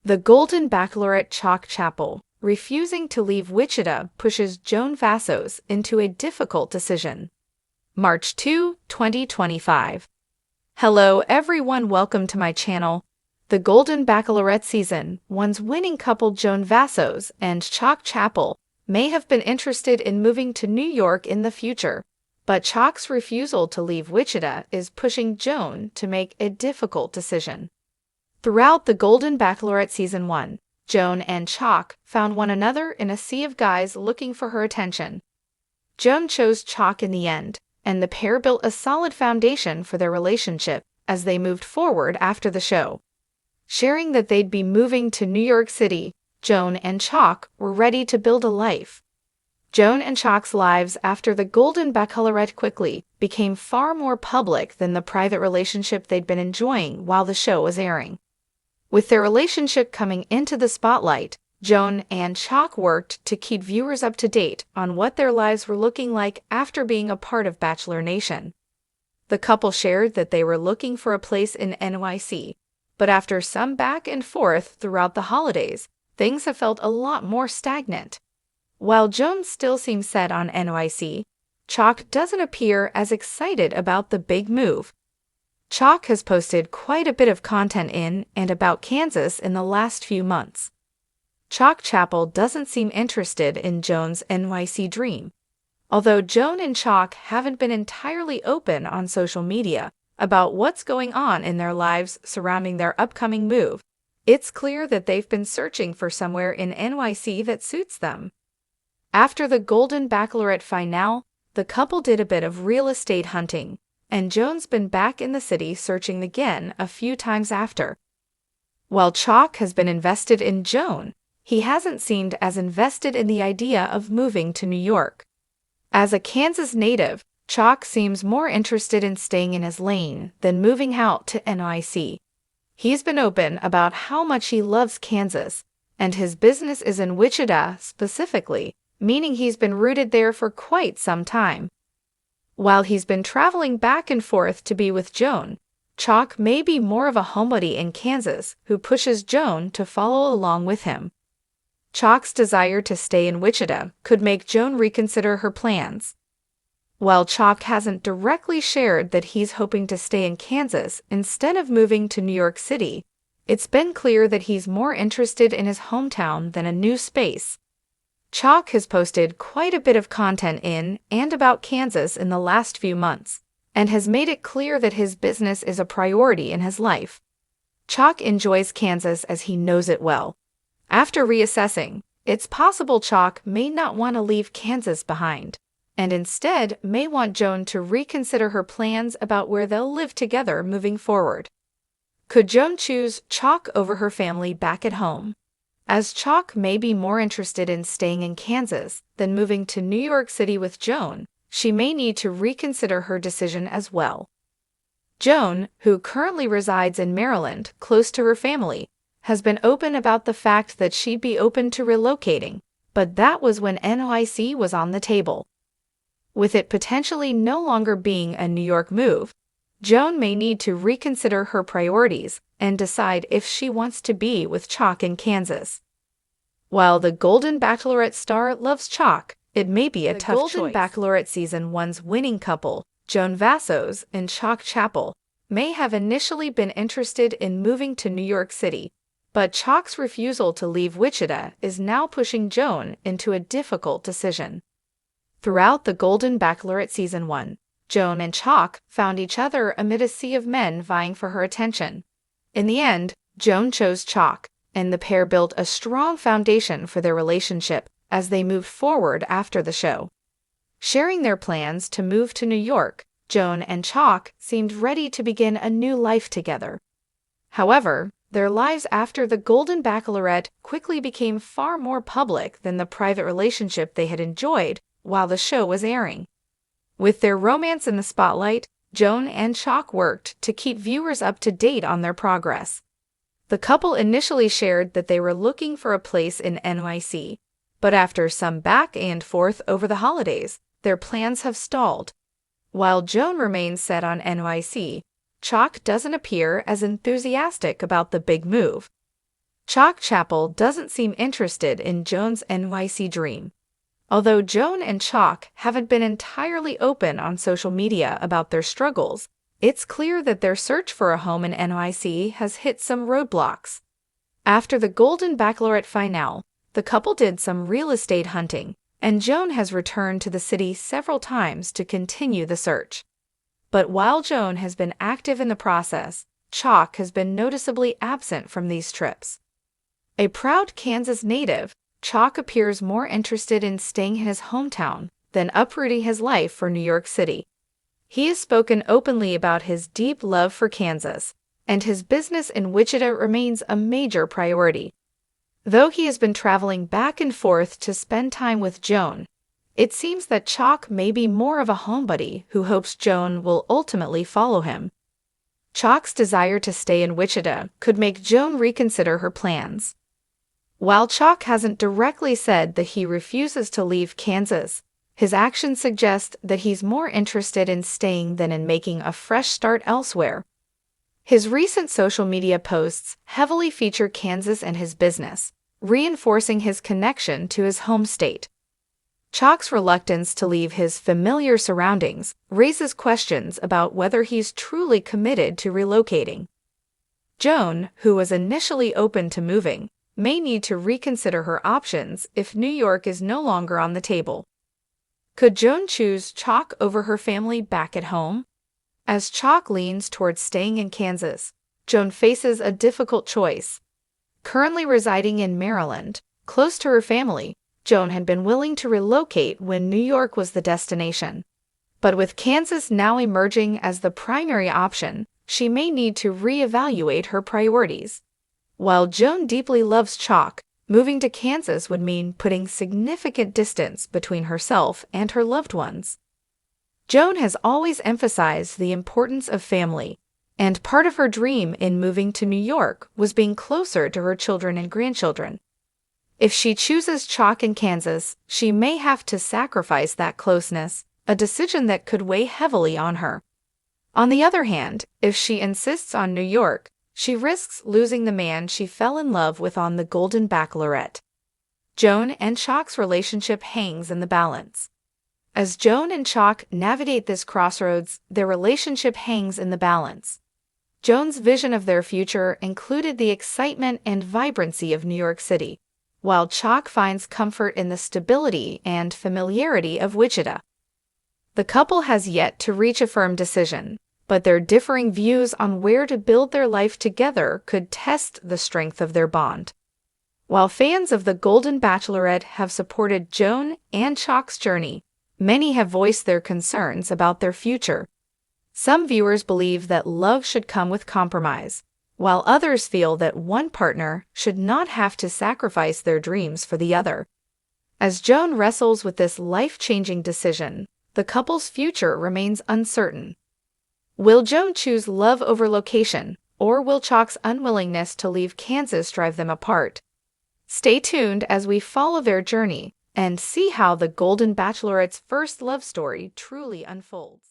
The Golden Bachelorette Chock Chapple, refusing to leave Wichita, pushes Joan Vassos into a difficult decision. March 2, 2025. Hello everyone, welcome to my channel. The Golden Bachelorette Season 1's winning couple Joan Vassos and Chock Chapple may have been interested in moving to New York in the future, but Chock's refusal to leave Wichita is pushing Joan to make a difficult decision. Throughout the Golden Bachelorette Season 1, Joan and Chock found one another in a sea of guys looking for her attention. Joan chose Chock in the end, and the pair built a solid foundation for their relationship as they moved forward after the show. Sharing that they'd be moving to New York City, Joan and Chock were ready to build a life. Joan and Chock's lives after the Golden Bachelorette quickly became far more public than the private relationship they'd been enjoying while the show was airing. With their relationship coming into the spotlight, Joan and Chock worked to keep viewers up to date on what their lives were looking like after being a part of Bachelor Nation. The couple shared that they were looking for a place in NYC, but after some back and forth throughout the holidays, things have felt a lot more stagnant. While Joan still seems set on NYC, Chock doesn't appear as excited about the big move. Chock has posted quite a bit of content in and about Kansas in the last few months. Chock Chapple doesn't seem interested in Joan's NYC dream. Although Joan and Chock haven't been entirely open on social media about what's going on in their lives surrounding their upcoming move, it's clear that they've been searching for somewhere in NYC that suits them. After the Golden Bachelorette finale, the couple did a bit of real estate hunting, and Joan's been back in the city searching again a few times after. While Chock has been invested in Joan, he hasn't seemed as invested in the idea of moving to New York. As a Kansas native, Chock seems more interested in staying in his lane than moving out to NYC. He's been open about how much he loves Kansas, and his business is in Wichita specifically, meaning he's been rooted there for quite some time. While he's been traveling back and forth to be with Joan, Chock may be more of a homebody in Kansas who pushes Joan to follow along with him. Chock's desire to stay in Wichita could make Joan reconsider her plans. While Chock hasn't directly shared that he's hoping to stay in Kansas instead of moving to New York City, it's been clear that he's more interested in his hometown than a new space. Chock has posted quite a bit of content in and about Kansas in the last few months, and has made it clear that his business is a priority in his life. Chock enjoys Kansas as he knows it well. After reassessing, it's possible Chock may not want to leave Kansas behind, and instead may want Joan to reconsider her plans about where they'll live together moving forward. Could Joan choose Chock over her family back at home? As Chock may be more interested in staying in Kansas than moving to New York City with Joan, she may need to reconsider her decision as well. Joan, who currently resides in Maryland close to her family, has been open about the fact that she'd be open to relocating, but that was when NYC was on the table. With it potentially no longer being a New York move, Joan may need to reconsider her priorities and decide if she wants to be with Chock in Kansas. While the Golden Bachelorette star loves Chock, it may be a tough choice. The Golden Bachelorette Season 1's winning couple, Joan Vassos and Chock Chapple, may have initially been interested in moving to New York City, but Chock's refusal to leave Wichita is now pushing Joan into a difficult decision. Throughout the Golden Bachelorette Season 1, Joan and Chock found each other amid a sea of men vying for her attention. In the end, Joan chose Chock, and the pair built a strong foundation for their relationship as they moved forward after the show. Sharing their plans to move to New York, Joan and Chock seemed ready to begin a new life together. However, their lives after the Golden Bachelorette quickly became far more public than the private relationship they had enjoyed while the show was airing. With their romance in the spotlight, Joan and Chock worked to keep viewers up to date on their progress. The couple initially shared that they were looking for a place in NYC, but after some back and forth over the holidays, their plans have stalled. While Joan remains set on NYC, Chock doesn't appear as enthusiastic about the big move. Chock Chapple doesn't seem interested in Joan's NYC dream. Although Joan and Chock haven't been entirely open on social media about their struggles, it's clear that their search for a home in NYC has hit some roadblocks. After the Golden Bachelorette finale, the couple did some real estate hunting, and Joan has returned to the city several times to continue the search. But while Joan has been active in the process, Chock has been noticeably absent from these trips. A proud Kansas native, Chock appears more interested in staying in his hometown than uprooting his life for New York City. He has spoken openly about his deep love for Kansas, and his business in Wichita remains a major priority. Though he has been traveling back and forth to spend time with Joan, it seems that Chock may be more of a homebody who hopes Joan will ultimately follow him. Chock's desire to stay in Wichita could make Joan reconsider her plans. While Chock hasn't directly said that he refuses to leave Kansas, his actions suggest that he's more interested in staying than in making a fresh start elsewhere. His recent social media posts heavily feature Kansas and his business, reinforcing his connection to his home state. Chock's reluctance to leave his familiar surroundings raises questions about whether he's truly committed to relocating. Joan, who was initially open to moving, may need to reconsider her options if New York is no longer on the table. Could Joan choose Chock over her family back at home? As Chock leans towards staying in Kansas, Joan faces a difficult choice. Currently residing in Maryland, close to her family, Joan had been willing to relocate when New York was the destination. But with Kansas now emerging as the primary option, she may need to reevaluate her priorities. While Joan deeply loves Chock, moving to Kansas would mean putting significant distance between herself and her loved ones. Joan has always emphasized the importance of family, and part of her dream in moving to New York was being closer to her children and grandchildren. If she chooses Chock in Kansas, she may have to sacrifice that closeness, a decision that could weigh heavily on her. On the other hand, if she insists on New York, she risks losing the man she fell in love with on the Golden Bachelorette. Joan and Chock's relationship hangs in the balance. As Joan and Chock navigate this crossroads, their relationship hangs in the balance. Joan's vision of their future included the excitement and vibrancy of New York City, while Chock finds comfort in the stability and familiarity of Wichita. The couple has yet to reach a firm decision, but their differing views on where to build their life together could test the strength of their bond. While fans of the Golden Bachelorette have supported Joan and Chock's journey, many have voiced their concerns about their future. Some viewers believe that love should come with compromise, while others feel that one partner should not have to sacrifice their dreams for the other. As Joan wrestles with this life-changing decision, the couple's future remains uncertain. Will Joan choose love over location, or will Chock's unwillingness to leave Kansas drive them apart? Stay tuned as we follow their journey and see how the Golden Bachelorette's first love story truly unfolds.